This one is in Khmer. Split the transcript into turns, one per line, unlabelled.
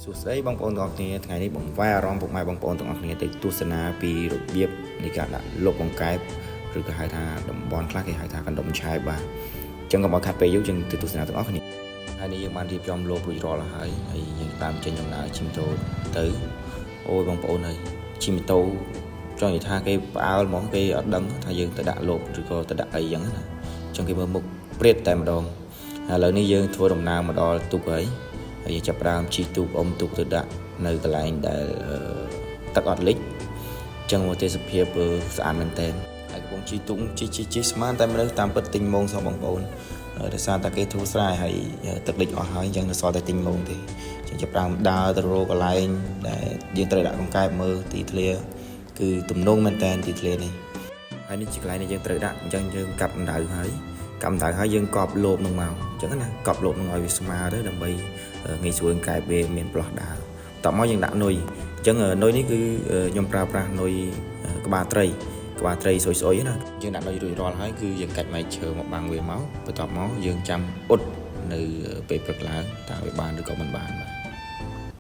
សួស្តីបងប្អូនទាំងអស់គ្នាថ្ងៃនេះបងវាយអារម្មណ៍ពុកម៉ែបងប្អូនទាំងអស់គ្នាទៅទស្សនាពីរបៀបនៃការដាក់លុបបង្កែបឬក៏ហៅថាតំបន់ខ្លះគេហៅថាកណ្ដុំឆែបបាទអញ្ចឹងកុំឲ្យខាត់ពេលយូរយើងទៅទស្សនាទាំងអស់គ្នាហើយនេះយើងបានរៀបចំលុបរួចរាល់ហើយយើងតាមចេញដំណើរជិះម៉ូតូទៅអូយបងប្អូនហើយជិះម៉ូតូចង់និយាយថាគេផ្អើលហ្មងគេអត់ដឹងថាយើងទៅដាក់លុបឬក៏ទៅដាក់អីអញ្ចឹងណាអញ្ចឹងគេមើលមុខព្រាតតែម្ដងឥឡូវនេះយើងធ្វើដំណើរមកដល់ទូកហើយយើងចាប់ផ្ដើមជិះទូកអុំទូកទៅដាក់នៅកន្លែងដែលទឹកអត់លិចអញ្ចឹងមកទេសភាពស្អាតមែនតើហើយកំពុងជិះទូកជិះស្មានតែមនុស្សតាមពិតទិញម៉ងសោះបងប្អូនដោយសារតែគេធូរស្រាយហើយទឹកលិចអស់ហើយអញ្ចឹងនៅសល់តែទិញម៉ងទេអញ្ចឹងចាប់ផ្ដើមដើរទៅរកកន្លែងដែលយើងត្រូវដាក់កង្កែបមើលទីធ្លាគឺទំនងមែនតើទីធ្លានេះហើយនេះជាកន្លែងដែលយើងត្រូវដាក់អញ្ចឹងយើងកាប់អណ្ដៅហើយយើងកប់លបនឹងមកអញ្ចឹងណាកប់លបនឹងឲ្យវាស្មើទៅដើម្បីងាយស្រួលកែបវាមានផ្លោះដើរតមកយើងដាក់នុយអញ្ចឹងនុយនេះគឺខ្ញុំប្រើប្រាស់នុយក្បាលត្រីសុយណាយើងដាក់នុយរួចរាល់ហើយគឺយើងកាច់ម៉ែឈើមកបាំងវាមកបន្ទាប់មកយើងចាំអ៊ុតនៅពេលព្រឹកឡើងតើវាបានឬក៏មិនបានបាទ